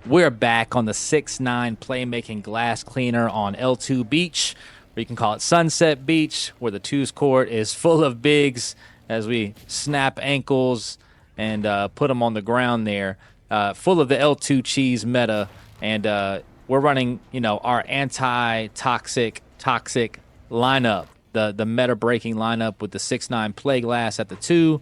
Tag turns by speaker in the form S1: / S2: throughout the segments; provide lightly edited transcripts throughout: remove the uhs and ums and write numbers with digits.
S1: We're back on the 6'9" Playmaking Glass Cleaner on L2 Beach, or you can call it Sunset Beach, where the twos court is full of bigs as we snap ankles and put them on the ground there, full of the L2 cheese meta. And we're running, our toxic lineup, the meta breaking lineup with the 6'9" Play Glass at the two,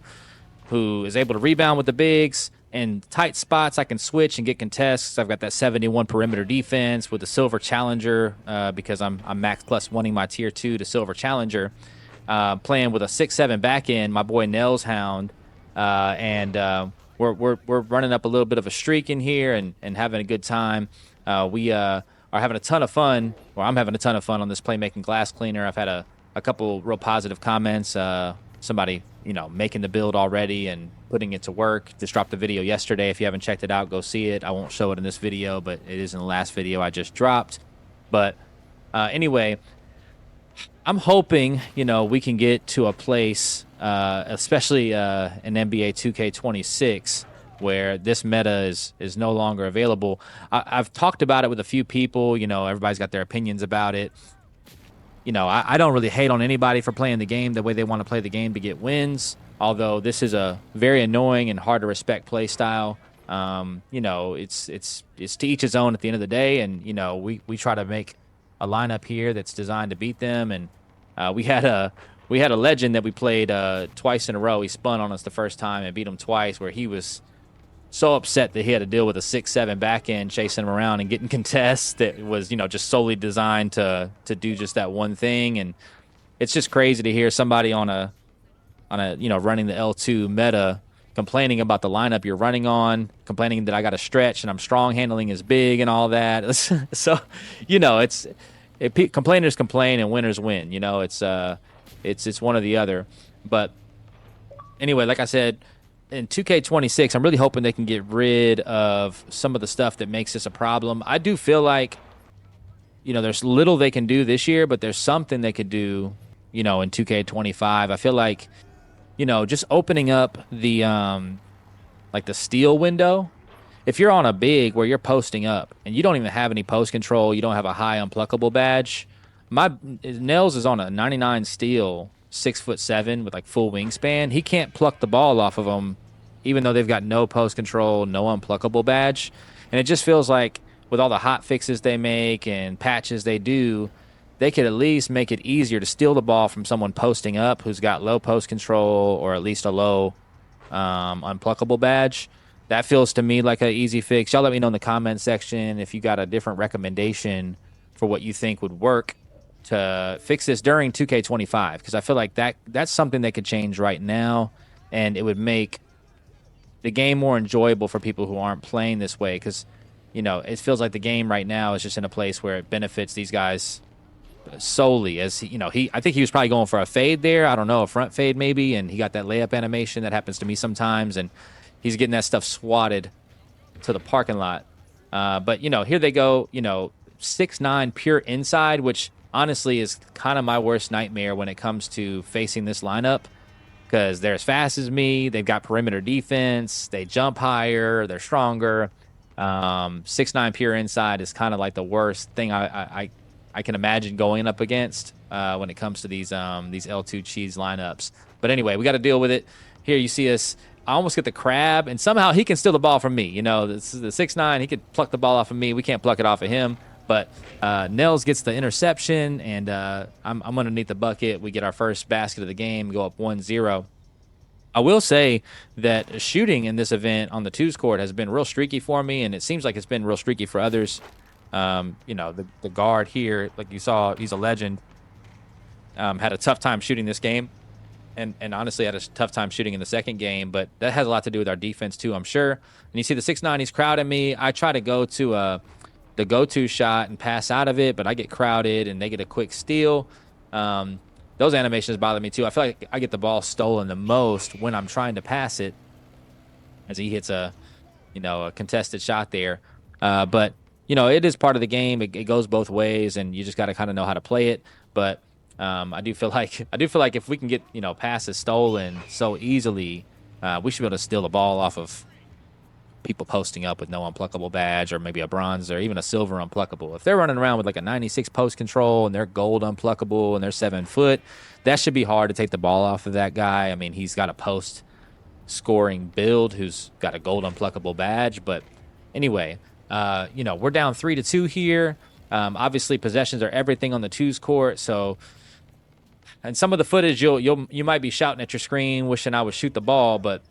S1: who is able to rebound with the bigs. In tight spots, I can switch and get contests. I've got that 71 perimeter defense with the Silver Challenger because I'm max plus wanting my tier 2 to Silver Challenger. Playing with a 6'7" back end, my boy Nels Hound. And we're running up a little bit of a streak in here and having a good time. We are having a ton of fun, or I'm having a ton of fun on this Playmaking Glass Cleaner. I've had a couple real positive comments. Somebody, making the build already and putting it to work. Just dropped the video yesterday. If you haven't checked it out, go see it. I won't show it in this video, but it is in the last video I just dropped. But anyway, I'm hoping, we can get to a place, especially in NBA 2K26, where this meta is no longer available. I've talked about it with a few people. Everybody's got their opinions about it. I don't really hate on anybody for playing the game the way they want to play the game to get wins, although this is a very annoying and hard to respect play style. It's to each his own at the end of the day, and, we try to make a lineup here that's designed to beat them. And we had a legend that we played twice in a row. He spun on us the first time and beat him twice, where he was so upset that he had to deal with a 6'7" back end chasing him around and getting contests that was, just solely designed to do just that one thing. And it's just crazy to hear somebody on a running the L2 meta complaining about the lineup you're running on, complaining that I got to stretch and I'm strong handling is big and all that. So, complainers complain and winners win. It's one or the other. But anyway, like I said, in 2K26, I'm really hoping they can get rid of some of the stuff that makes this a problem. I do feel like, there's little they can do this year, but there's something they could do, in 2K25. I feel like, just opening up the the steal window. If you're on a big where you're posting up and you don't even have any post control, you don't have a high unpluckable badge. My Nels is on a 99 steal, 6'7" with full wingspan. He can't pluck the ball off of them, even though they've got no post control, no unpluckable badge. And it just feels like with all the hot fixes they make and patches they do, they could at least make it easier to steal the ball from someone posting up who's got low post control or at least a low unpluckable badge. That feels to me like an easy fix. Y'all let me know in the comment section if you got a different recommendation for what you think would work to fix this during 2K25, because I feel like that's something that could change right now, and it would make the game more enjoyable for people who aren't playing this way, because it feels like the game right now is just in a place where it benefits these guys solely. As I think he was probably going for a fade there, I don't know, a front fade maybe, and he got that layup animation that happens to me sometimes, and he's getting that stuff swatted to the parking lot. But here they go, 6'9" pure inside, which honestly is kind of my worst nightmare when it comes to facing this lineup, because they're as fast as me. They've got perimeter defense. They jump higher. They're stronger. 6'9" pure inside is kind of like the worst thing I can imagine going up against when it comes to these L2 cheese lineups. But anyway, we got to deal with it. Here you see us. I almost get the crab, and somehow he can steal the ball from me. This is the 6'9". He could pluck the ball off of me. We can't pluck it off of him. But Nels gets the interception, and I'm underneath the bucket. We get our first basket of the game, go up 1-0. I will say that shooting in this event on the twos court has been real streaky for me, and it seems like it's been real streaky for others. The guard here, like you saw, he's a legend. Had a tough time shooting this game, and honestly had a tough time shooting in the second game, but that has a lot to do with our defense too, I'm sure. And you see the 6'9", he's crowding me. I try to go to the go-to shot and pass out of it, but I get crowded and they get a quick steal. Those animations bother me too. I feel like I get the ball stolen the most when I'm trying to pass it, as he hits a contested shot there. But it is part of the game. It goes both ways, and you just got to kind of know how to play it. But I do feel like if we can get passes stolen so easily, we should be able to steal the ball off of people posting up with no unpluckable badge or maybe a bronze or even a silver unpluckable. If they're running around with like a 96 post control and they're gold unpluckable and they're 7 foot, that should be hard to take the ball off of that guy. I mean, he's got a post scoring build who's got a gold unpluckable badge. But anyway, we're down 3-2 here. Obviously, possessions are everything on the twos court. So, and some of the footage you might be shouting at your screen, wishing I would shoot the ball, but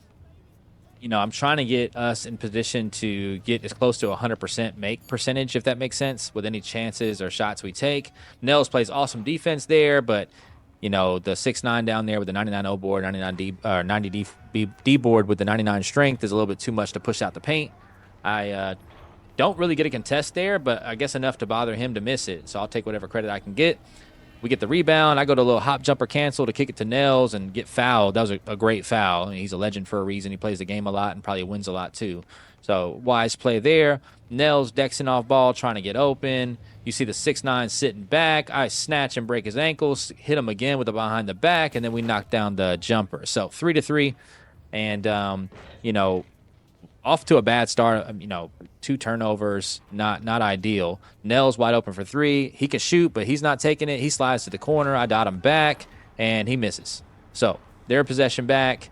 S1: I'm trying to get us in position to get as close to 100% make percentage, if that makes sense, with any chances or shots we take. Nels plays awesome defense there, but the 6'9" down there with the 99 O board, 90 D board with the 99 strength is a little bit too much to push out the paint. I don't really get a contest there, but I guess enough to bother him to miss it. So I'll take whatever credit I can get. We get the rebound. I go to a little hop jumper cancel to kick it to Nels and get fouled. That was a great foul. I mean, he's a legend for a reason. He plays the game a lot and probably wins a lot too. So wise play there. Nels dexing off ball, trying to get open. You see the 6'9" sitting back. I snatch and break his ankles, hit him again with the behind the back, and then we knock down the jumper. So 3-3, and off to a bad start. 2 turnovers, not ideal. Nels wide open for 3. He can shoot, but he's not taking it. He slides to the corner. I dot him back, and he misses. So their possession back.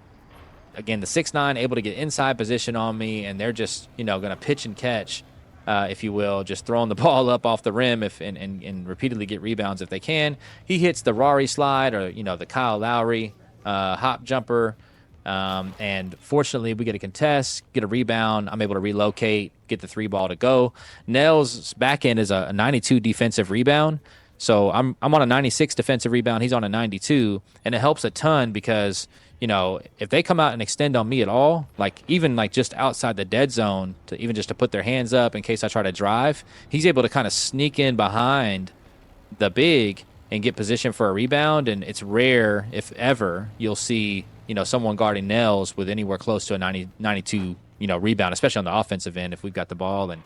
S1: Again, the 6'9" able to get inside position on me, and they're just going to pitch and catch, if you will, just throwing the ball up off the rim and repeatedly get rebounds if they can. He hits the Rari slide or the Kyle Lowry hop jumper. And fortunately, we get a contest, get a rebound. I'm able to relocate, get the 3 ball to go. Nels' back end is a 92 defensive rebound. So I'm on a 96 defensive rebound. He's on a 92. And it helps a ton because, if they come out and extend on me at all, even just outside the dead zone, to put their hands up in case I try to drive, he's able to kind of sneak in behind the big and get position for a rebound. And it's rare, if ever, you'll see someone guarding Nels with anywhere close to a 92 rebound, especially on the offensive end if we've got the ball. And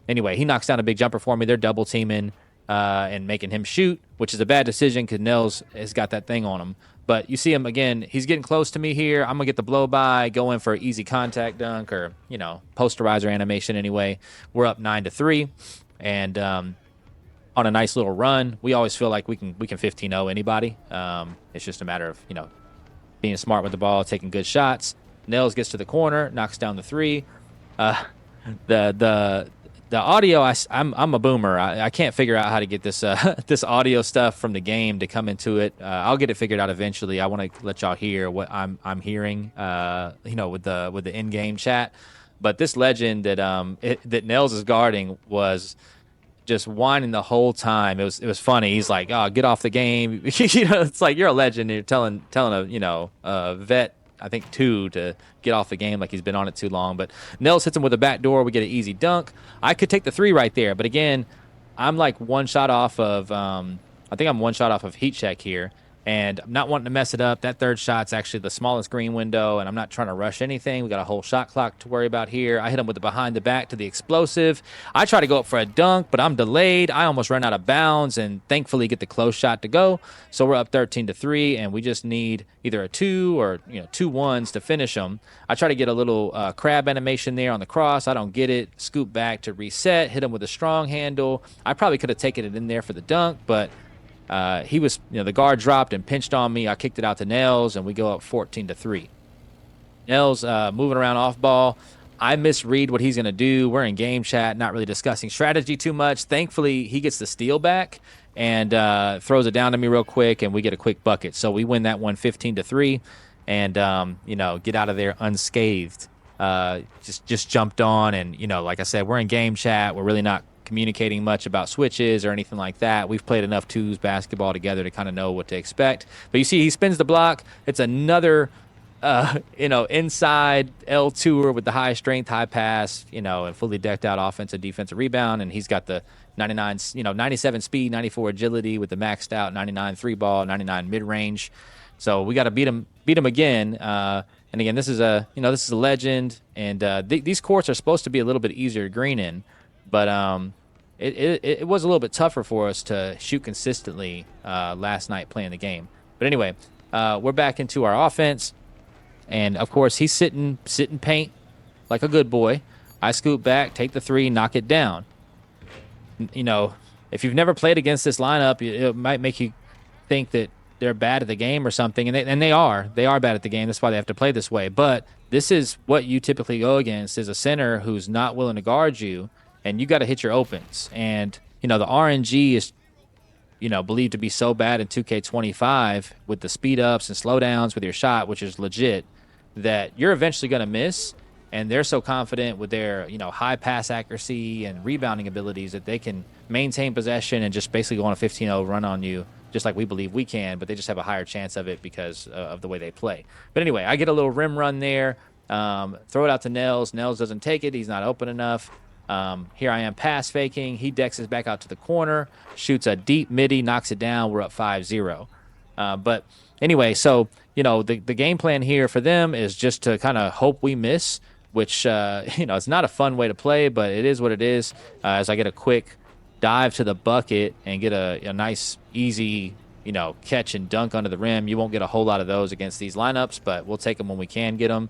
S1: anyway, he knocks down a big jumper for me. They're double teaming and making him shoot, which is a bad decision because Nels has got that thing on him. But you see him again. He's getting close to me here. I'm gonna get the blow by, go in for an easy contact dunk or posterizer animation. Anyway, we're up 9-3, and on a nice little run. We always feel like we can 15-0 anybody. It's just a matter of being smart with the ball, taking good shots. Nels gets to the corner, knocks down the 3. The audio, I'm a boomer. I can't figure out how to get this this audio stuff from the game to come into it. I'll get it figured out eventually. I want to let y'all hear what I'm hearing, with the in-game chat. But this legend that Nels is guarding was just whining the whole time. It was funny. He's like, "Oh, get off the game." It's like you're a legend. You're telling a vet, I think 2, to get off the game like he's been on it too long. But Nels hits him with a back door. We get an easy dunk. I could take the 3 right there, but again, I'm like one shot off of. I think I'm one shot off of heat check here. And I'm not wanting to mess it up. That third shot's actually the smallest green window, and I'm not trying to rush anything. We got a whole shot clock to worry about here. I hit him with the behind the back to the explosive. I try to go up for a dunk, but I'm delayed. I almost run out of bounds, and thankfully get the close shot to go. So we're up 13-3, and we just need either a 2 or 2 1s to finish them. I try to get a little crab animation there on the cross. I don't get it. Scoop back to reset. Hit him with a strong handle. I probably could have taken it in there for the dunk, but he was, the guard dropped and pinched on me. I kicked it out to Nels, and we go up 14-3. Nels moving around off ball. I misread what he's going to do. We're in game chat, not really discussing strategy too much. Thankfully, he gets the steal back and throws it down to me real quick, and we get a quick bucket. So we win that one 15-3 and, get out of there unscathed. Just jumped on, and, like I said, we're in game chat. We're really not communicating much about switches or anything like that. We've played enough twos basketball together to kind of know what to expect. But you see he spins the block. It's another inside L2er with the high strength, high pass, and fully decked out offensive defensive rebound. And he's got the 97 speed, 94 agility with the maxed out 99 3 ball, 99 mid range. So we got to beat him again. And again, this is a legend. And these courts are supposed to be a little bit easier to green in, but it was a little bit tougher for us to shoot consistently last night playing the game. But anyway, we're back into our offense. And, of course, he's sitting paint like a good boy. I scoot back, take the 3, knock it down. You know, if you've never played against this lineup, it might make you think that they're bad at the game or something, and they are. They are bad at the game. That's why they have to play this way. But this is what you typically go against: is a center who's not willing to guard you, and you got to hit your opens. And the RNG is believed to be so bad in 2K25 with the speed ups and slowdowns with your shot, which is legit, that you're eventually going to miss. And they're so confident with their, high pass accuracy and rebounding abilities that they can maintain possession and just basically go on a 15-0 run on you, just like we believe we can, but they just have a higher chance of it because of the way they play. But anyway, I get a little rim run there, throw it out to Nels. Nels doesn't take it. He's not open enough. Here I am pass faking. He dexes back out to the corner, shoots a deep midi, knocks it down. We're up 5-0. But anyway, so, the game plan here for them is just to kind of hope we miss, which, it's not a fun way to play, but it is what it is. As I get a quick dive to the bucket and get a nice, easy, catch and dunk under the rim. You won't get a whole lot of those against these lineups, but we'll take them when we can get them.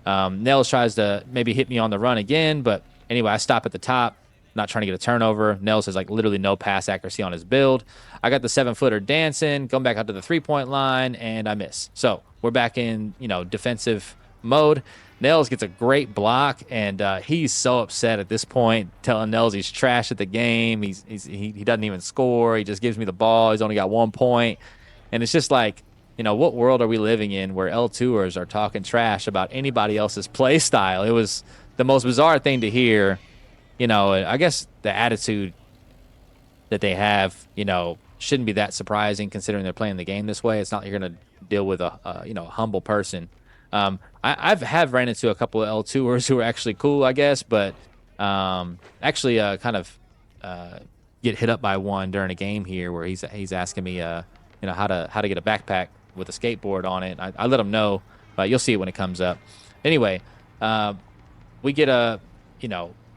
S1: Nels tries to maybe hit me on the run again, but anyway, I stop at the top, not trying to get a turnover. Nels has literally no pass accuracy on his build. I got the 7-footer dancing, going back out to the 3-point line, and I miss. So we're back in, defensive mode. Nels gets a great block, and he's so upset at this point, telling Nels he's trash at the game. He doesn't even score. He just gives me the ball. He's only got 1 point. And it's just like, what world are we living in where L2ers are talking trash about anybody else's play style? It was the most bizarre thing to hear. I guess the attitude that they have, shouldn't be that surprising considering they're playing the game this way. It's not like you're going to deal with a humble person. I have ran into a couple of L2ers who are actually cool, I guess, but actually kind of get hit up by one during a game here where he's asking me how to get a backpack with a skateboard on it. I let him know, but you'll see it when it comes up. Anyway, we get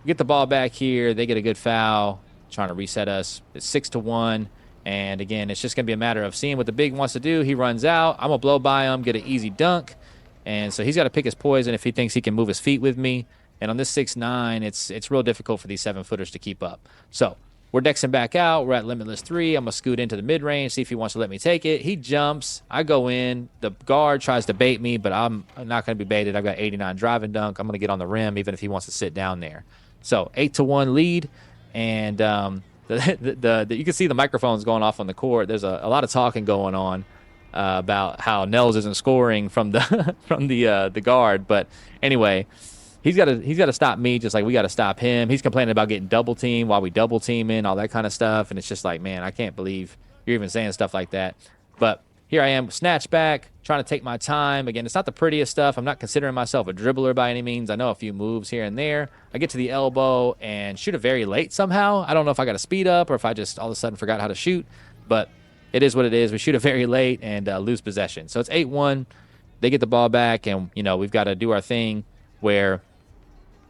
S1: get the ball back here. They get a good foul, trying to reset us. It's 6-1. And again, it's just going to be a matter of seeing what the big wants to do. He runs out. I'm going to blow by him, get an easy dunk. And so he's got to pick his poison if he thinks he can move his feet with me. And on this 6'9", it's real difficult for these 7-footers to keep up. So we're dexing back out. We're at Limitless 3. I'm going to scoot into the mid-range, see if he wants to let me take it. He jumps. I go in. The guard tries to bait me, but I'm not going to be baited. I've got 89 drive and dunk. I'm going to get on the rim even if he wants to sit down there. So 8-1 lead. And you can see the microphones going off on the court. There's a lot of talking going on about how Nels isn't scoring from the guard. But anyway, he's got to stop me just like we got to stop him. He's complaining about getting double teamed while we double team in, all that kind of stuff. And it's just like, man, I can't believe you're even saying stuff like that. But here I am, snatch back, trying to take my time. Again, it's not the prettiest stuff. I'm not considering myself a dribbler by any means. I know a few moves here and there. I get to the elbow and shoot it very late somehow. I don't know if I got to speed up or if I just all of a sudden forgot how to shoot. But it is what it is. We shoot it very late and lose possession. So it's 8-1. They get the ball back, and we've got to do our thing where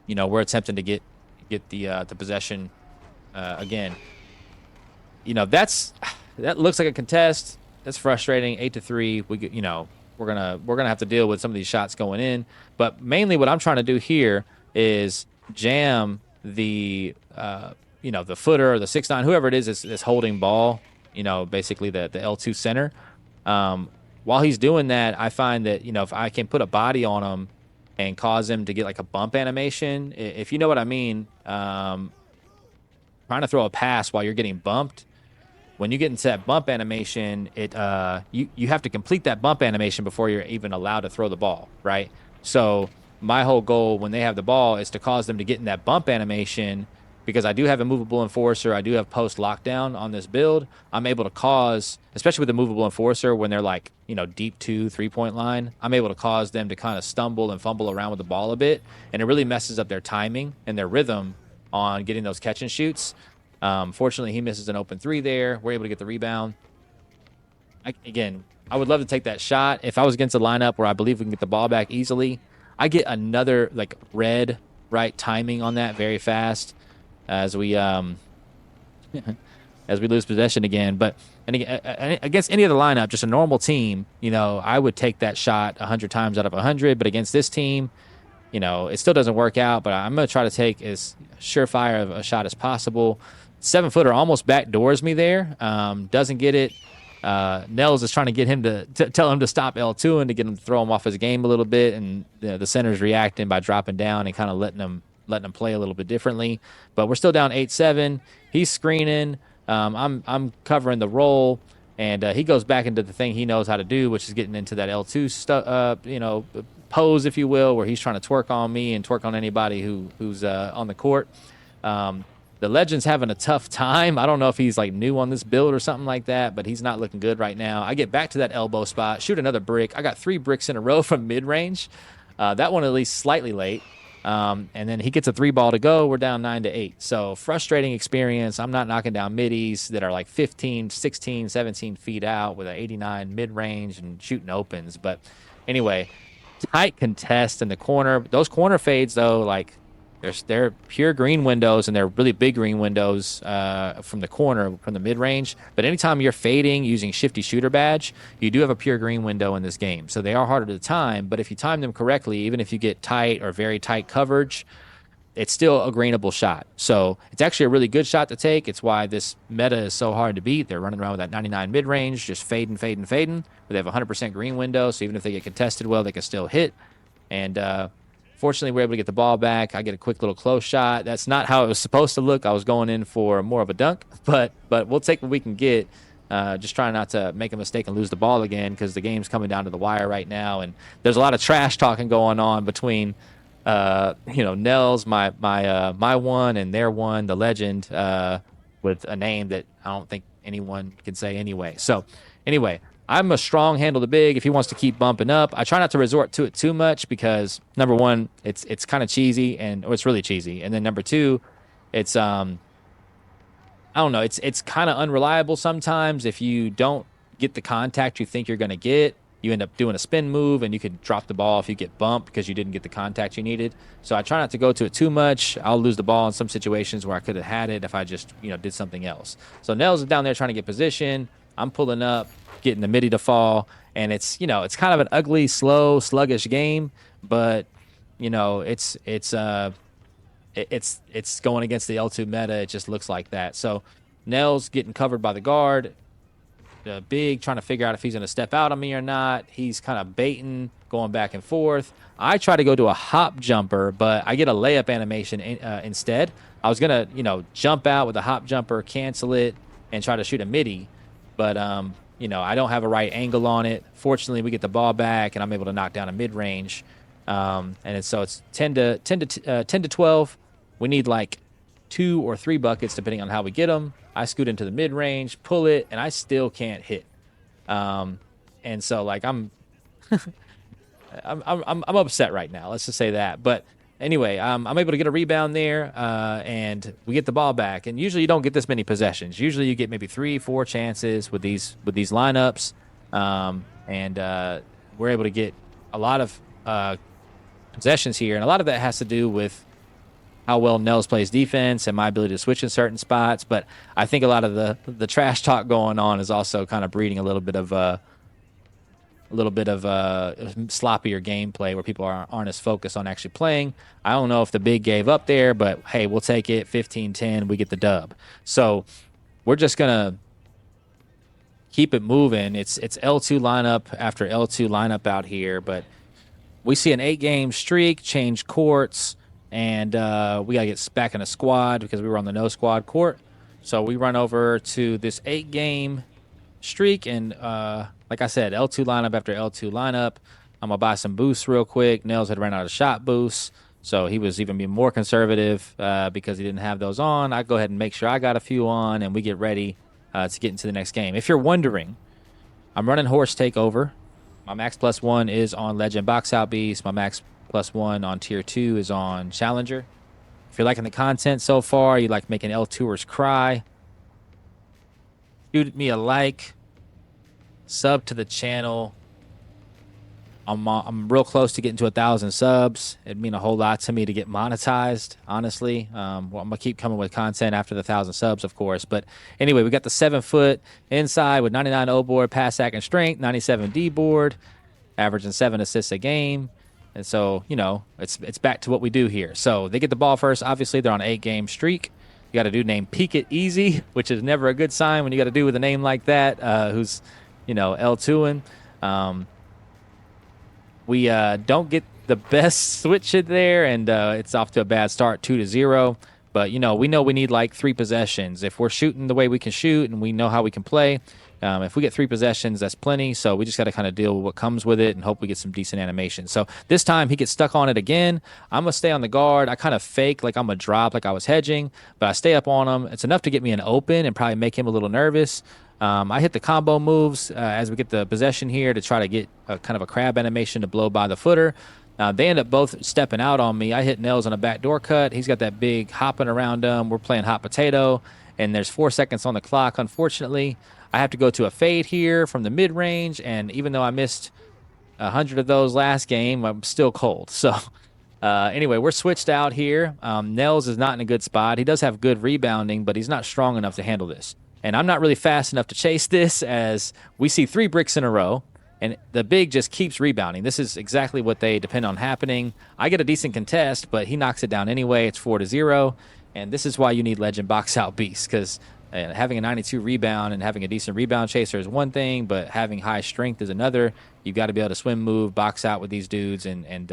S1: we're attempting to get the possession again. That looks like a contest. That's frustrating. 8-3. We're gonna have to deal with some of these shots going in. But mainly, what I'm trying to do here is jam the the footer or the 6'9", whoever it is that's holding ball. Basically the L2 center. While he's doing that, I find that if I can put a body on him and cause him to get like a bump animation, if you know what I mean, trying to throw a pass while you're getting bumped. When you get into that bump animation, you have to complete that bump animation before you're even allowed to throw the ball, right? So my whole goal when they have the ball is to cause them to get in that bump animation, because I do have a movable enforcer. I do have post lockdown on this build. I'm able to cause, especially with the movable enforcer, when they're like, deep 2-3-point line, I'm able to cause them to kind of stumble and fumble around with the ball a bit. And it really messes up their timing and their rhythm on getting those catch and shoots. Fortunately, he misses an open 3 there. We're able to get the rebound. I would love to take that shot. If I was against a lineup where I believe we can get the ball back easily, I get another red right timing on that very fast as we lose possession again. But against any other lineup, just a normal team, I would take that shot 100 times out of 100. But against this team, it still doesn't work out, but I'm going to try to take as surefire of a shot as possible. 7-footer almost backdoors me there. Doesn't get it. Nels is trying to get him to tell him to stop L2 and to get him to throw him off his game a little bit, and the center's reacting by dropping down and kind of letting him play a little bit differently. But we're still down 8-7. He's screening. I'm covering the roll, and he goes back into the thing he knows how to do, which is getting into that L2 pose, if you will, where he's trying to twerk on me and twerk on anybody who's on the court. The Legend's having a tough time. I don't know if he's like new on this build or something like that, but he's not looking good right now. I get back to that elbow spot, shoot another brick. I got 3 bricks in a row from mid-range. That one at least slightly late. And then he gets a 3-ball to go. We're down 9-8. So frustrating experience. I'm not knocking down middies that are like 15, 16, 17 feet out with an 89 mid-range and shooting opens. But anyway, tight contest in the corner. Those corner fades, though, like they're pure green windows, and they're really big green windows from the corner, from the mid-range. But anytime you're fading using Shifty Shooter badge, you do have a pure green window in this game. So they are harder to time, but if you time them correctly, even if you get tight or very tight coverage, it's still a greenable shot. So it's actually a really good shot to take. It's why this meta is so hard to beat. They're running around with that 99 mid-range, just fading. But they have a 100% green window, so even if they get contested well, they can still hit. And fortunately, we're able to get the ball back. I get a quick little close shot. That's not how it was supposed to look. I was going in for more of a dunk, but we'll take what we can get. Just trying not to make a mistake and lose the ball again, because the game's coming down to the wire right now, and there's a lot of trash talking going on between Nels, my one, and their one, the Legend, with a name that I don't think anyone can say anyway. So anyway, I'm a strong handle to big. If he wants to keep bumping up, I try not to resort to it too much, because number one, it's kind of cheesy, or it's really cheesy, and then number two, it's I don't know, it's kind of unreliable sometimes. If you don't get the contact you think you're going to get, you end up doing a spin move, and you could drop the ball if you get bumped because you didn't get the contact you needed. So I try not to go to it too much. I'll lose the ball in some situations where I could have had it if I just did something else. So Nels is down there trying to get position. I'm pulling up, getting the midi to fall, and it's kind of an ugly, slow, sluggish game, but it's going against the L2 meta. It just looks like that. So Nels getting covered by the guard, the big trying to figure out if he's going to step out on me or not. He's kind of baiting, going back and forth. I try to go to a hop jumper, but I get a layup animation instead. I was going to jump out with a hop jumper, cancel it, and try to shoot a midi, but I don't have a right angle on it. Fortunately, we get the ball back, and I'm able to knock down a mid-range. So it's 10 to 12. We need like 2 or 3 buckets depending on how we get them. I scoot into the mid-range, pull it, and I still can't hit. And so like I'm upset right now. Let's just say that. But anyway, I'm able to get a rebound there, and we get the ball back. And usually you don't get this many possessions. Usually you get maybe 3-4 chances with these lineups, and we're able to get a lot of possessions here, and a lot of that has to do with how well Nels plays defense and my ability to switch in certain spots. But I think a lot of the trash talk going on is also kind of breeding a little bit of sloppier gameplay where people aren't as focused on actually playing. I don't know if the big gave up there, but hey, we'll take it. 15-10, we get the dub. So we're just gonna keep it moving. It's L2 lineup after L2 lineup out here, but we see an 8-game streak, change courts, and we got to get back in a squad because we were on the no squad court. So we run over to this 8-game streak, and like I said, L2 lineup after L2 lineup. I'm going to buy some boosts real quick. Nels had ran out of shot boosts, so he was even being more conservative because he didn't have those on. I go ahead and make sure I got a few on, and we get ready to get into the next game. If you're wondering, I'm running Horse Takeover. My max +1 is on Legend Boxout Beast. My max +1 on Tier 2 is on Challenger. If you're liking the content so far, you like making L2ers cry, shoot me a like, sub to the channel. I'm real close to getting to 1,000 subs. It'd mean a whole lot to me to get monetized, honestly. I'm going to keep coming with content after the 1,000 subs, of course. But anyway, we got the 7-foot inside with 99 O board, pass, sack, and strength, 97 D board, averaging 7 assists a game. And so, it's back to what we do here. So they get the ball first. Obviously, they're on an 8-game streak. You got a dude named Peek It Easy, which is never a good sign when you got to do with a name like that, who's, L2ing. We don't get the best switch in there, and it's off to a bad start, 2-0. But, we know we need like 3 possessions. If we're shooting the way we can shoot and we know how we can play, if we get 3 possessions, that's plenty. So we just got to kind of deal with what comes with it and hope we get some decent animation. So this time he gets stuck on it again. I'm going to stay on the guard. I kind of fake like I'm going to drop like I was hedging, but I stay up on him. It's enough to get me an open and probably make him a little nervous. I hit the combo moves as we get the possession here to try to get a kind of a crab animation to blow by the footer. They end up both stepping out on me. I hit Nels on a backdoor cut. He's got that big hopping around him. We're playing hot potato, and there's 4 seconds on the clock. Unfortunately, I have to go to a fade here from the mid-range, and even though I missed 100 of those last game, I'm still cold. So anyway, we're switched out here. Nels is not in a good spot. He does have good rebounding, but he's not strong enough to handle this. And I'm not really fast enough to chase this, as we see 3 bricks in a row, and the big just keeps rebounding. This is exactly what they depend on happening. I get a decent contest, but he knocks it down anyway. It's 4-0, and this is why you need Legend Boxout Beast, because having a 92 rebound and having a decent rebound chaser is one thing, but having high strength is another. You've got to be able to swim, move, box out with these dudes, and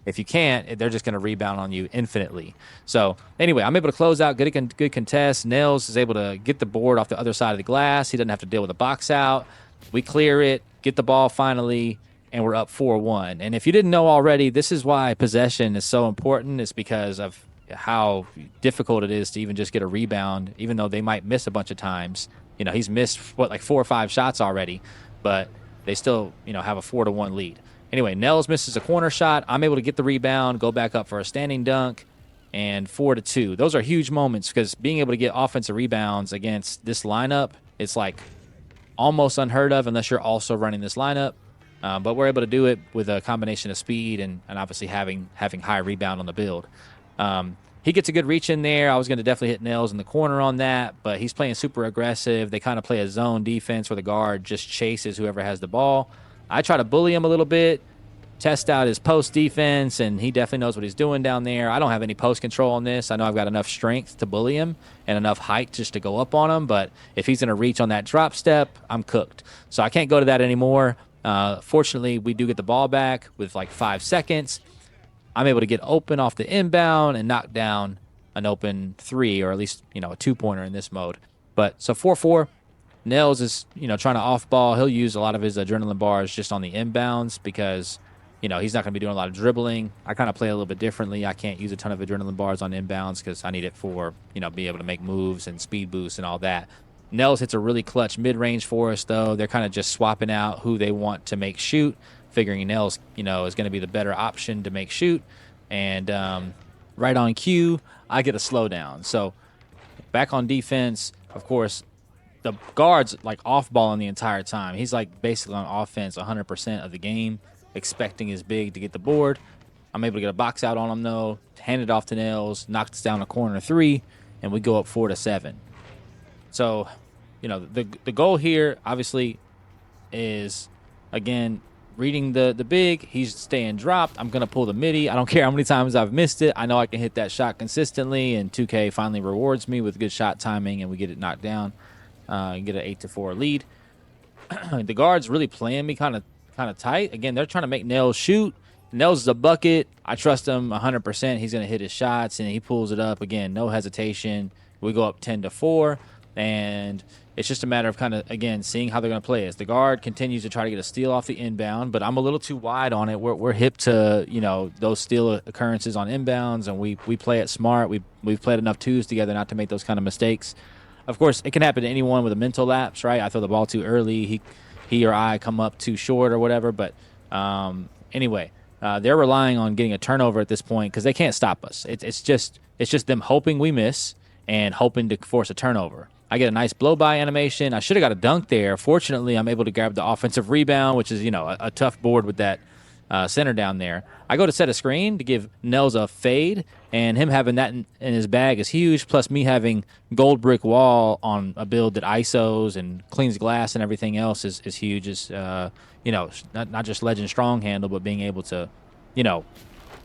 S1: if you can't, they're just going to rebound on you infinitely. So anyway, I'm able to close out, get a good contest. Nels is able to get the board off the other side of the glass. He doesn't have to deal with a box out. We clear it, get the ball finally, and we're up 4-1. And if you didn't know already, this is why possession is so important. It's because of how difficult it is to even just get a rebound, even though they might miss a bunch of times. He's missed, 4 or 5 shots already, but they still, have a 4-1 lead. Anyway, Nels misses a corner shot. I'm able to get the rebound, go back up for a standing dunk, and 4-2. Those are huge moments, because being able to get offensive rebounds against this lineup, it's like almost unheard of unless you're also running this lineup. But we're able to do it with a combination of speed and obviously having high rebound on the build. He gets a good reach in there. I was going to definitely hit Nels in the corner on that, but he's playing super aggressive. They kind of play a zone defense where the guard just chases whoever has the ball. I try to bully him a little bit, test out his post defense, and he definitely knows what he's doing down there. I don't have any post control on this. I know I've got enough strength to bully him and enough height just to go up on him, but if he's going to reach on that drop step, I'm cooked. So I can't go to that anymore. Fortunately, we do get the ball back with like 5 seconds. I'm able to get open off the inbound and knock down an open 3, or at least, a 2-pointer in this mode. But so 4-4. Nels is, trying to off-ball. He'll use a lot of his adrenaline bars just on the inbounds because, he's not going to be doing a lot of dribbling. I kind of play a little bit differently. I can't use a ton of adrenaline bars on inbounds because I need it for, being able to make moves and speed boosts and all that. Nels hits a really clutch mid-range for us, though. They're kind of just swapping out who they want to make shoot, figuring Nels, is going to be the better option to make shoot. And right on cue, I get a slowdown. So back on defense, of course, the guard's like off-balling the entire time. He's like basically on offense 100% of the game, expecting his big to get the board. I'm able to get a box out on him, though, hand it off to Nels, knocks us down a corner 3, and we go up 4-7. So, the goal here, obviously, is, again, reading the big. He's staying dropped. I'm going to pull the midi. I don't care how many times I've missed it. I know I can hit that shot consistently, and 2K finally rewards me with good shot timing, and we get it knocked down. Get an 8-4 lead. The guard's really playing me kind of tight. Again, they're trying to make Nels shoot. Nels is a bucket. I trust him 100%. He's going to hit his shots, and he pulls it up. Again, no hesitation. We go up 10-4, and it's just a matter of kind of, again, seeing how they're going to play us. The guard continues to try to get a steal off the inbound, but I'm a little too wide on it. We're hip to, those steal occurrences on inbounds, and we play it smart. We've played enough twos together not to make those kind of mistakes. Of course, it can happen to anyone with a mental lapse, right? I throw the ball too early. He or I come up too short or whatever. But anyway, they're relying on getting a turnover at this point because they can't stop us. It's just them hoping we miss and hoping to force a turnover. I get a nice blow-by animation. I should have got a dunk there. Fortunately, I'm able to grab the offensive rebound, which is, a tough board with that center down there. I go to set a screen to give Nels a fade, and him having that in his bag is huge, plus me having gold brick wall on a build that ISOs and cleans glass and everything else is huge. Not just Legend Strong handle, but being able to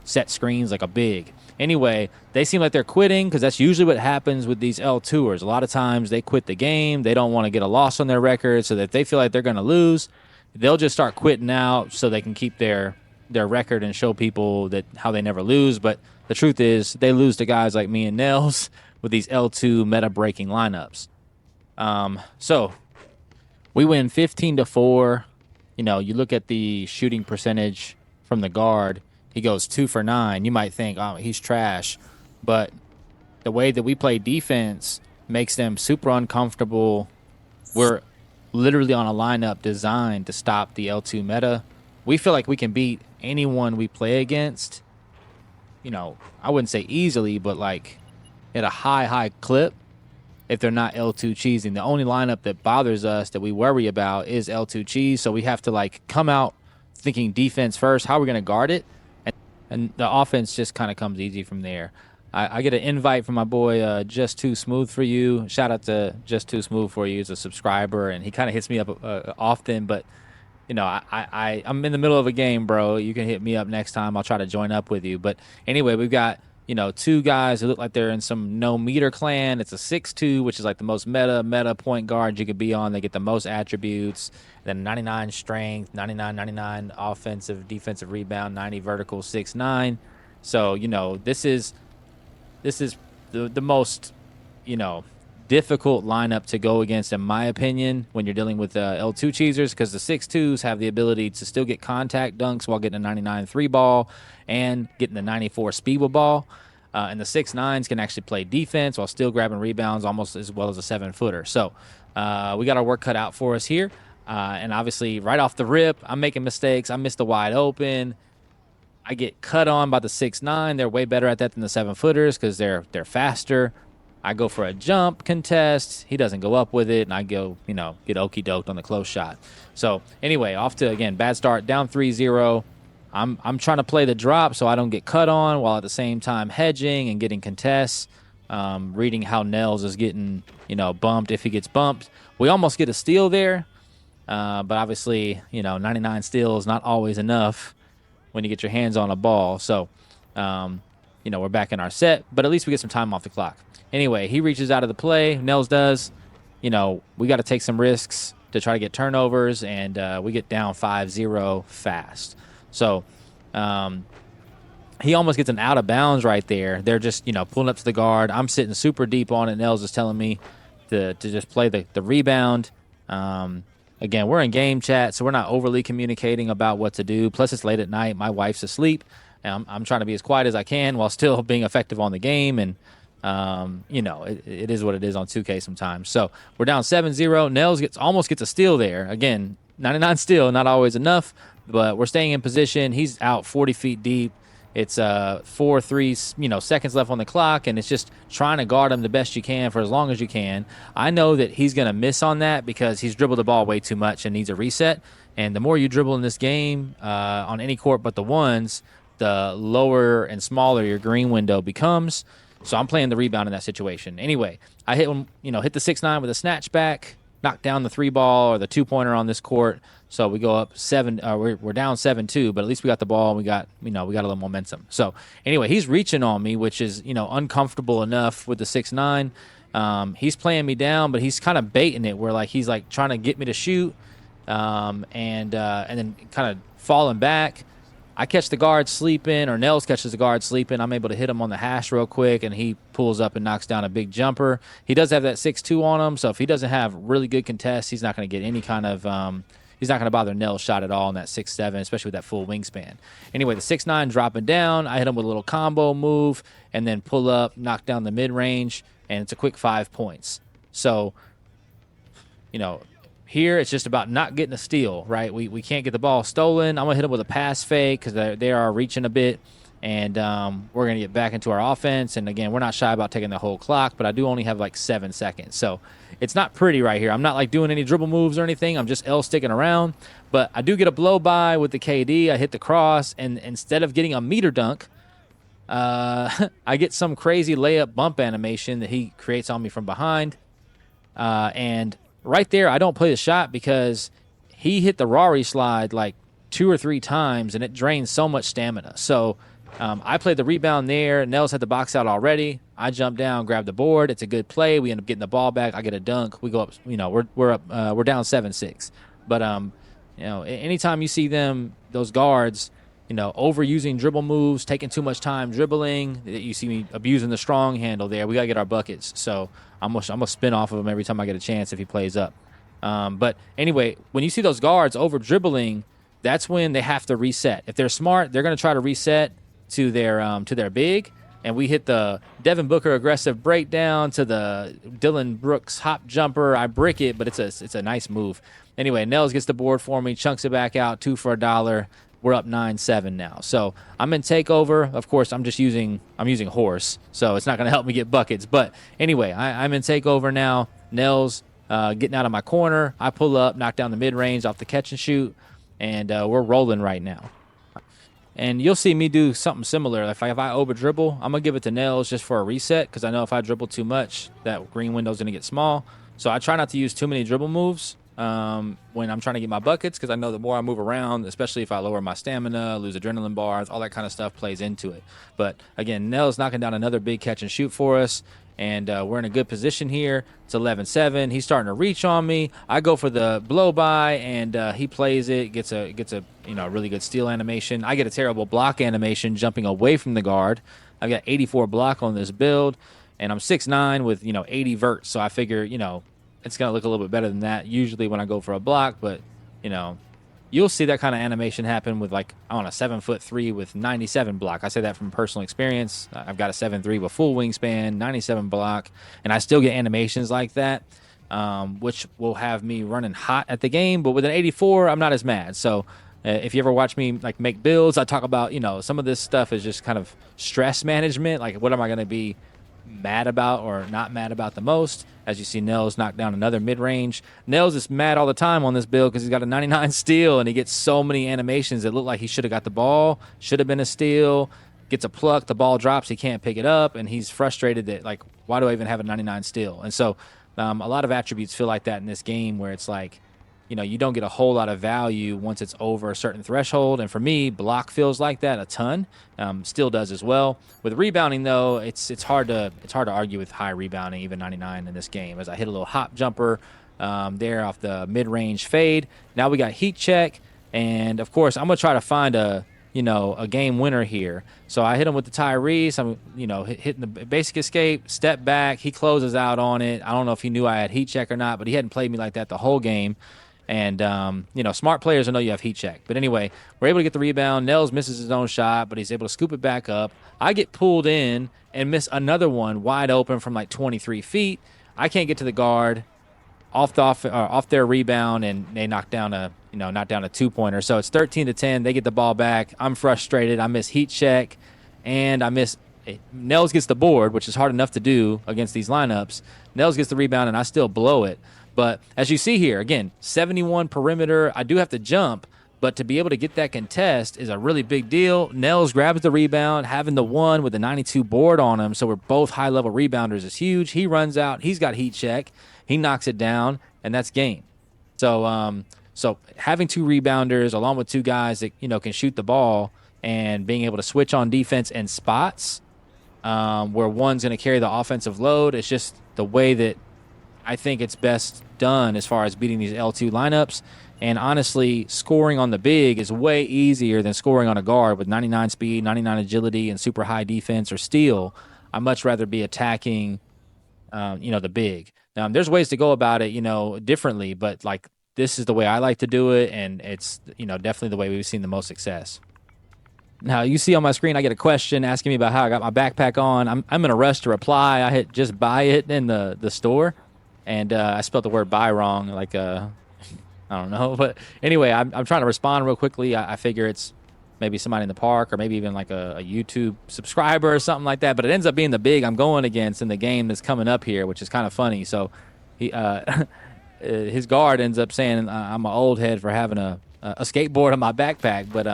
S1: set screens like a big. Anyway, they seem like they're quitting because that's usually what happens with these L2ers. A lot of times they quit the game. They don't want to get a loss on their record, so that if they feel like they're going to lose, they'll just start quitting out so they can keep their record and show people that how they never lose. But the truth is they lose to guys like me and Nels with these L2 meta-breaking lineups. So we win 15-4. You look at the shooting percentage from the guard. He goes 2 for 9. You might think, oh, he's trash. But the way that we play defense makes them super uncomfortable. We're literally on a lineup designed to stop the L2 meta. We feel like we can beat anyone we play against. I wouldn't say easily, but like at a high clip if they're not L2 cheesing. The only lineup that bothers us that we worry about is L2 cheese. So we have to like come out thinking defense first. How are we going to guard it? And the offense just kind of comes easy from there. I get an invite from my boy, Just Too Smooth for You. Shout out to Just Too Smooth for You. He's a subscriber, and he kind of hits me up often. But, I'm in the middle of a game, bro. You can hit me up next time. I'll try to join up with you. But anyway, we've got, 2 guys who look like they're in some no-meter clan. It's a 6'2", which is like the most meta point guard you could be on. They get the most attributes. Then 99 strength, 99 offensive, defensive rebound, 90 vertical, 6'9". So, this is the most, difficult lineup to go against, in my opinion, when you're dealing with L2 cheesers, because the 6'2s have the ability to still get contact dunks while getting a 99 3 ball and getting the 94 speed with ball. And the 6'9s can actually play defense while still grabbing rebounds almost as well as a 7-footer. So we got our work cut out for us here. And obviously, right off the rip, I'm making mistakes. I missed the wide open. I get cut on by the 6'9". They're way better at that than the 7-footers because they're faster. I go for a jump contest. He doesn't go up with it, and I go, get okey-doked on the close shot. So anyway, off to, again, bad start, down 3-0. I'm trying to play the drop so I don't get cut on while at the same time hedging and getting contests, reading how Nels is getting, bumped if he gets bumped. We almost get a steal there, but obviously, 99 steal is not always enough when you get your hands on a ball. So, we're back in our set, but at least we get some time off the clock. Anyway, he reaches out of the play. Nels does. We got to take some risks to try to get turnovers, and we get down 5-0 fast. So he almost gets an out of bounds right there. They're just, pulling up to the guard. I'm sitting super deep on it. Nels is telling me to just play the rebound. Again, we're in game chat, so we're not overly communicating about what to do. Plus, it's late at night. My wife's asleep. And I'm trying to be as quiet as I can while still being effective on the game. And, it is what it is on 2K sometimes. So we're down 7-0. Nels almost gets a steal there. Again, 99 steal, not always enough, but we're staying in position. He's out 40 feet deep. It's 4-3, seconds left on the clock, and it's just trying to guard him the best you can for as long as you can. I know that he's going to miss on that because he's dribbled the ball way too much and needs a reset. And the more you dribble in this game on any court but the ones, the lower and smaller your green window becomes. So I'm playing the rebound in that situation. Anyway, I hit the 6'9" with a snatch back, knock down the 3-ball or the 2-pointer on this court. So we go up 7. We're down 7-2, but at least we got the ball and we got a little momentum. So anyway, he's reaching on me, which is uncomfortable enough with the 6'9". He's playing me down, but he's kind of baiting it where like he's like trying to get me to shoot, and then kind of falling back. I catch the guard sleeping, or Nels catches the guard sleeping. I'm able to hit him on the hash real quick, and he pulls up and knocks down a big jumper. He does have that 6'2" on him, so if he doesn't have really good contests, he's not going to get any kind of he's not going to bother Nels' shot at all in that 6'7", especially with that full wingspan. Anyway, the 6'9" dropping down. I hit him with a little combo move, and then pull up, knock down the mid-range, and it's a quick 5 points. So, here, it's just about not getting a steal, right? We can't get the ball stolen. I'm going to hit them with a pass fake because they are reaching a bit, and we're going to get back into our offense. And, again, we're not shy about taking the whole clock, but I do only have, 7 seconds. So it's not pretty right here. I'm not, doing any dribble moves or anything. I'm just L-sticking around. But I do get a blow-by with the KD. I hit the cross, and instead of getting a meter dunk, I get some crazy layup bump animation that he creates on me from behind. And right there, I don't play the shot because he hit the Rari slide 2 or 3 times, and it drains so much stamina. So I played the rebound there. Nels had the box out already. I jumped down, grabbed the board. It's a good play. We end up getting the ball back. I get a dunk. We go up. We're up. We're down 7-6. But anytime you see those guards, overusing dribble moves, taking too much time dribbling, you see me abusing the strong handle there. We gotta get our buckets. So I'm gonna spin off of him every time I get a chance if he plays up. But anyway, when you see those guards over dribbling, that's when they have to reset. If they're smart, they're gonna try to reset to their big, and we hit the Devin Booker aggressive breakdown to the Dylan Brooks hop jumper. I brick it, but it's a nice move. Anyway, Nels gets the board for me, chunks it back out, 2 for $1. We're up 9-7 now. So I'm in takeover. Of course, I'm using horse, so it's not going to help me get buckets. But anyway, I'm in takeover now. Nels getting out of my corner. I pull up, knock down the mid-range off the catch and shoot, and we're rolling right now. And you'll see me do something similar. If I over dribble, I'm going to give it to Nels just for a reset, because I know if I dribble too much, that green window's going to get small. So I try not to use too many dribble moves when I'm trying to get my buckets, because I know the more I move around, especially if I lower my stamina, lose adrenaline bars, all that kind of stuff plays into it. But again, Nels knocking down another big catch and shoot for us, and we're in a good position here. It's 11-7. He's starting to reach on me. I go for the blow by, and he plays it, gets a really good steal animation. I get a terrible block animation jumping away from the guard. I've got 84 block on this build, and I'm 6'9" with 80 vert, so I figure it's going to look a little bit better than that usually when I go for a block. But, you'll see that kind of animation happen with, like, I want a 7'3" with 97 block. I say that from personal experience. I've got a 7'3" with full wingspan, 97 block, and I still get animations like that, which will have me running hot at the game. But with an 84, I'm not as mad. So if you ever watch me, like, make builds, I talk about, some of this stuff is just kind of stress management. Like, what am I going to be mad about or not mad about the most? As you see, Nels knock down another mid-range. Nels is mad all the time on this build because he's got a 99 steal, and he gets so many animations that look like he should have got the ball, should have been a steal, gets a pluck, the ball drops, he can't pick it up, and he's frustrated that, like, why do I even have a 99 steal? And so a lot of attributes feel like that in this game, where it's like, you don't get a whole lot of value once it's over a certain threshold. And for me, block feels like that a ton. Still does as well. With rebounding, though, it's hard to argue with high rebounding, even 99 in this game. As I hit a little hop jumper there off the mid-range fade. Now we got heat check, and of course I'm gonna try to find a game winner here. So I hit him with the Tyrese. I'm hitting the basic escape, step back. He closes out on it. I don't know if he knew I had heat check or not, but he hadn't played me like that the whole game. And, smart players will know you have heat check. But anyway, we're able to get the rebound. Nels misses his own shot, but he's able to scoop it back up. I get pulled in and miss another one wide open from like 23 feet. I can't get to the guard off their rebound, and they knock down a 2-pointer. So it's 13-10. They get the ball back. I'm frustrated. I miss heat check, and Nels gets the board, which is hard enough to do against these lineups. Nels gets the rebound, and I still blow it. But as you see here, again, 71 perimeter. I do have to jump, but to be able to get that contest is a really big deal. Nels grabs the rebound, having the one with the 92 board on him, so we're both high-level rebounders is huge. He runs out. He's got heat check. He knocks it down, and that's game. So having 2 rebounders along with 2 guys that, can shoot the ball, and being able to switch on defense in spots where one's going to carry the offensive load, it's just the way that I think it's best done as far as beating these L2 lineups. And honestly, scoring on the big is way easier than scoring on a guard with 99 speed, 99 agility, and super high defense or steal. I'd much rather be attacking, the big. There's ways to go about it, differently, but like this is the way I like to do it, and it's, definitely the way we've seen the most success. Now, you see on my screen, I get a question asking me about how I got my backpack on. I'm in a rush to reply. I hit just buy it in the store. And I spelled the word buy wrong, like, I don't know. But anyway, I'm trying to respond real quickly. I figure it's maybe somebody in the park, or maybe even like a YouTube subscriber or something like that. But it ends up being the big I'm going against in the game that's coming up here, which is kind of funny. So his guard ends up saying I'm an old head for having a skateboard on my backpack. But,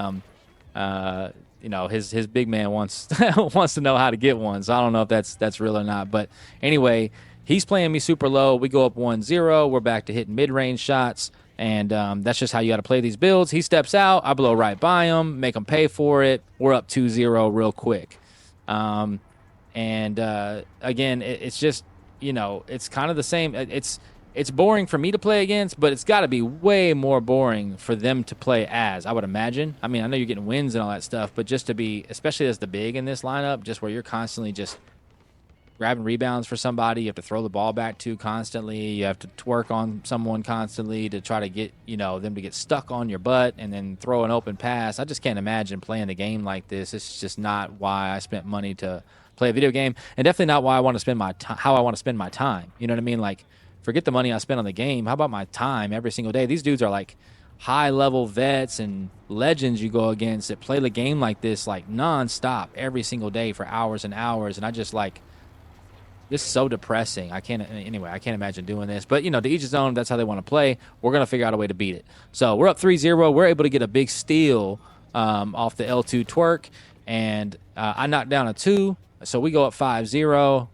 S1: his big man wants to know how to get one. So I don't know if that's real or not. But anyway, he's playing me super low. We go up 1-0. We're back to hitting mid-range shots. And that's just how you got to play these builds. He steps out, I blow right by him, make him pay for it. We're up 2-0 real quick. Again, it's just, it's kind of the same. It's boring for me to play against, but it's got to be way more boring for them to play as, I would imagine. I mean, I know you're getting wins and all that stuff, but just to be, especially as the big in this lineup, just where you're constantly just grabbing rebounds for somebody, you have to throw the ball back to constantly, you have to twerk on someone constantly to try to get, them to get stuck on your butt and then throw an open pass. I just can't imagine playing a game like this. It's just not why I spent money to play a video game, and definitely not why I want to spend how I want to spend my time. You know what I mean? Like, forget the money I spend on the game. How about my time every single day? These dudes are like high-level vets and legends you go against that play the game like this, like nonstop every single day for hours and hours. And I just like, this is so depressing. I can't imagine doing this. But, to each his own. That's how they want to play. We're going to figure out a way to beat it. So we're up 3-0. We're able to get a big steal off the L2 twerk. And I knocked down a 2. So we go up 5-0.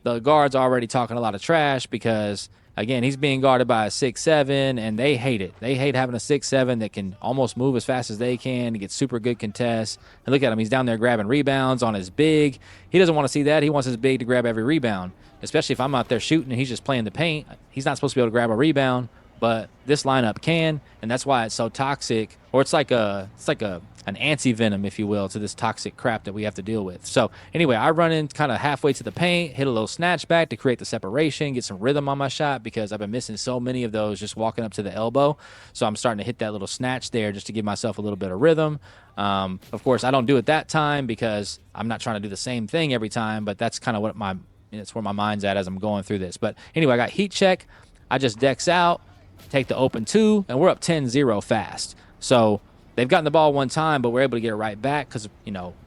S1: The guard's already talking a lot of trash because, again, he's being guarded by a 6'7", and they hate it. They hate having a 6'7" that can almost move as fast as they can. He gets super good contests. And look at him. He's down there grabbing rebounds on his big. He doesn't want to see that. He wants his big to grab every rebound, especially if I'm out there shooting and he's just playing the paint. He's not supposed to be able to grab a rebound, but this lineup can, and that's why it's so toxic. Or it's like an anti-venom, if you will, to this toxic crap that we have to deal with. So anyway, I run in kind of halfway to the paint, hit a little snatch back to create the separation, get some rhythm on my shot because I've been missing so many of those just walking up to the elbow. So I'm starting to hit that little snatch there just to give myself a little bit of rhythm. Of course, I don't do it that time because I'm not trying to do the same thing every time, but that's kind of it's where my mind's at as I'm going through this. But anyway, I got heat check. I just dex out, take the open 2, and we're up 10-0 fast. So they've gotten the ball one time, but we're able to get it right back because,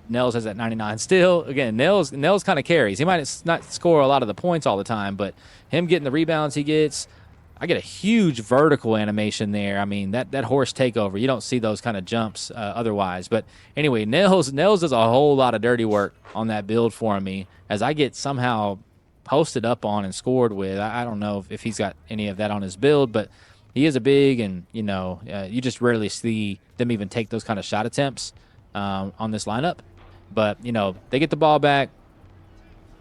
S1: Nels has that 99 still. Again, Nels kind of carries. He might not score a lot of the points all the time, but him getting the rebounds he gets, I get a huge vertical animation there. I mean, that horse takeover, you don't see those kind of jumps otherwise. But anyway, Nels does a whole lot of dirty work on that build for me as I get somehow posted up on and scored with. I don't know if he's got any of that on his build, but he is a big, and, you just rarely see them even take those kind of shot attempts on this lineup. But, they get the ball back,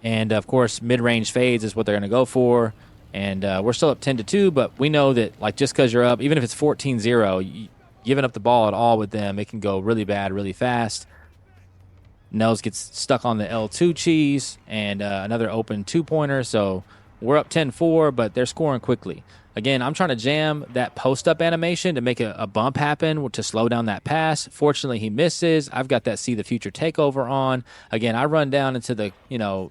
S1: and, of course, mid-range fades is what they're going to go for. And we're still up 10-2, but we know that, like, just because you're up, even if it's 14-0, giving up the ball at all with them, it can go really bad really fast. Nels gets stuck on the L2 cheese and another open 2-pointer, so we're up 10-4, but they're scoring quickly. Again, I'm trying to jam that post-up animation to make a bump happen to slow down that pass. Fortunately, he misses. I've got that see the future takeover on. Again, I run down into the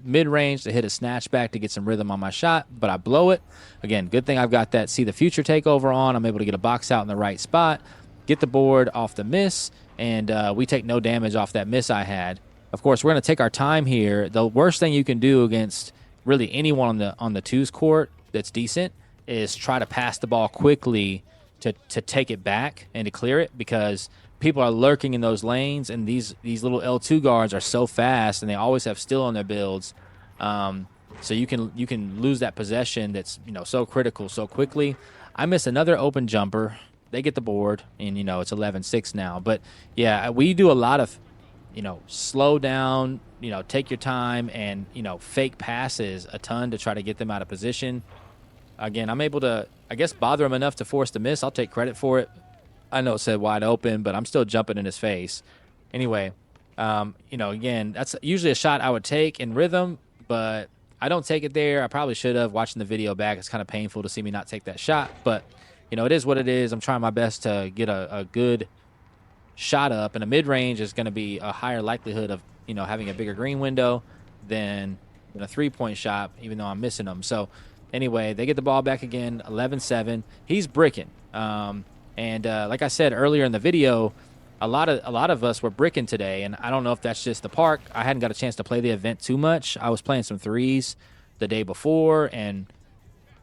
S1: mid-range to hit a snatch back to get some rhythm on my shot, but I blow it. Again, good thing I've got that see the future takeover on. I'm able to get a box out in the right spot, get the board off the miss, and we take no damage off that miss I had. Of course, we're going to take our time here. The worst thing you can do against really anyone on the twos court that's decent is try to pass the ball quickly to take it back and to clear it, because people are lurking in those lanes, and these little L2 guards are so fast, and they always have still on their builds. So you can lose that possession that's so critical so quickly. I miss another open jumper. They get the board, and it's 11-6 now. But yeah, we do a lot of slow down, take your time, and fake passes a ton to try to get them out of position. Again, I'm able to, I guess, bother him enough to force the miss. I'll take credit for it. I know it said wide open, but I'm still jumping in his face. Anyway, again, that's usually a shot I would take in rhythm, but I don't take it there. I probably should have. Watching the video back, it's kind of painful to see me not take that shot, but it is what it is. I'm trying my best to get a good shot up, and a mid-range is going to be a higher likelihood of having a bigger green window than a three-point shot, even though I'm missing them. So anyway, they get the ball back again, 11-7. He's bricking, and like I said earlier in the video, a lot of us were bricking today, and I don't know if that's just the park. I hadn't got a chance to play the event too much. I was playing some threes the day before, and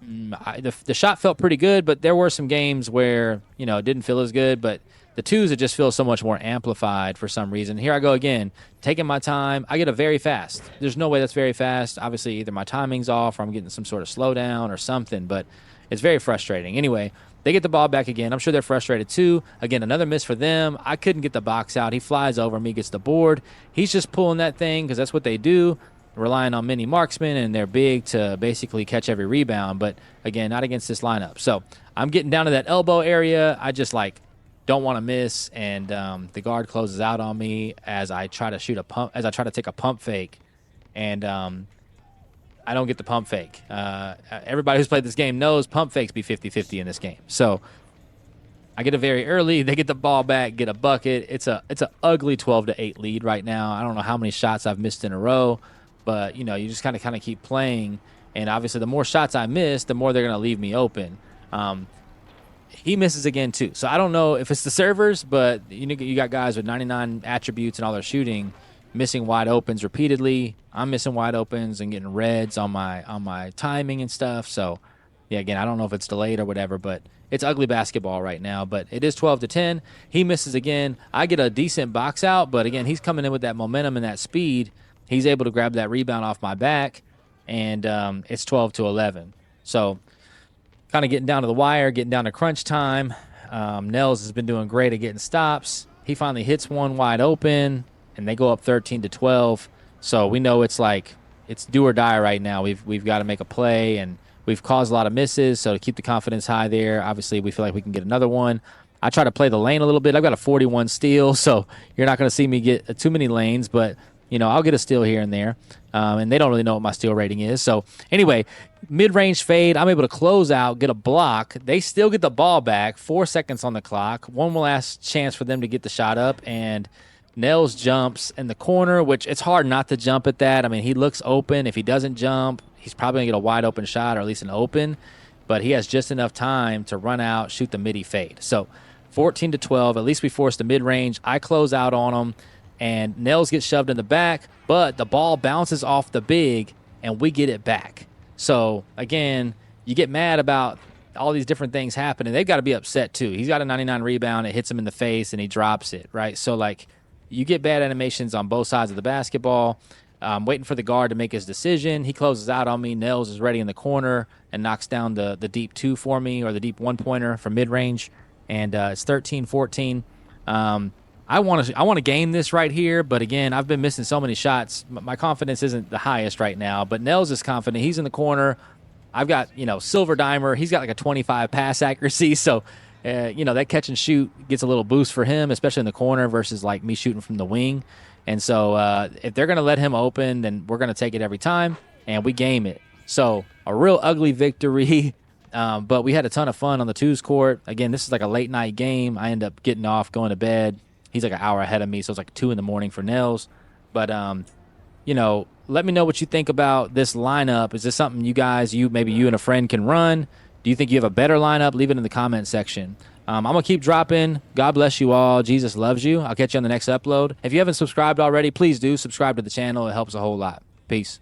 S1: the shot felt pretty good, but there were some games where it didn't feel as good. But the twos, it just feels so much more amplified for some reason. Here I go again, taking my time. I get a very fast. There's no way that's very fast. Obviously, either my timing's off or I'm getting some sort of slowdown or something, but it's very frustrating. Anyway, they get the ball back again. I'm sure they're frustrated too. Again, another miss for them. I couldn't get the box out. He flies over me, gets the board. He's just pulling that thing because that's what they do, relying on mini marksmen, and they're big to basically catch every rebound. But again, not against this lineup. So I'm getting down to that elbow area. I just don't want to miss, and the guard closes out on me as I try to shoot a pump, as I try to take a pump fake, and I don't get the pump fake. Everybody who's played this game knows pump fakes be 50-50 in this game. So I get it very early. They get the ball back, get a bucket. It's a ugly 12-8 lead right now. I don't know how many shots I've missed in a row, but you just kind of keep playing. And obviously, the more shots I miss, the more they're going to leave me open. He misses again too. So I don't know if it's the servers, but you got guys with 99 attributes and all their shooting missing wide opens repeatedly. I'm missing wide opens and getting reds on my timing and stuff. So yeah, again, I don't know if it's delayed or whatever, but it's ugly basketball right now. But it is 12-10. He misses again. I get a decent box out, but again, he's coming in with that momentum and that speed. He's able to grab that rebound off my back, and it's 12-11. So kind of getting down to the wire, getting down to crunch time. Nels has been doing great at getting stops. He finally hits one wide open, and they go up 13-12. So we know it's do or die right now. We've got to make a play, and we've caused a lot of misses. So to keep the confidence high there, obviously we feel like we can get another one. I try to play the lane a little bit. I've got a 41 steal, so you're not going to see me get too many lanes, but I'll get a steal here and there. And they don't really know what my steal rating is. So anyway, mid-range fade, I'm able to close out, get a block. They still get the ball back, 4 seconds on the clock. One last chance for them to get the shot up, and Nels jumps in the corner, which it's hard not to jump at that. I mean, he looks open. If he doesn't jump, he's probably going to get a wide open shot, or at least an open. But he has just enough time to run out, shoot the midi fade. So 14-12, at least we forced the mid-range. I close out on him, and Nels gets shoved in the back, but the ball bounces off the big, and we get it back. So, again, you get mad about all these different things happening. They've got to be upset, too. He's got a 99 rebound. It hits him in the face, and he drops it, right? So, you get bad animations on both sides of the basketball. I'm waiting for the guard to make his decision. He closes out on me. Nels is ready in the corner and knocks down the deep two for me, or the deep one-pointer from mid-range, and it's 13-14. I want to game this right here, but again, I've been missing so many shots. My confidence isn't the highest right now, but Nels is confident. He's in the corner. I've got, Silver Dimer. He's got a 25 pass accuracy, so that catch and shoot gets a little boost for him, especially in the corner versus me shooting from the wing. And so if they're going to let him open, then we're going to take it every time, and we game it. So a real ugly victory, but we had a ton of fun on the twos court. Again, this is a late night game. I end up getting off, going to bed. He's an hour ahead of me, so it's 2 a.m. for Nels. But, let me know what you think about this lineup. Is this something maybe you and a friend can run? Do you think you have a better lineup? Leave it in the comment section. I'm going to keep dropping. God bless you all. Jesus loves you. I'll catch you on the next upload. If you haven't subscribed already, please do subscribe to the channel. It helps a whole lot. Peace.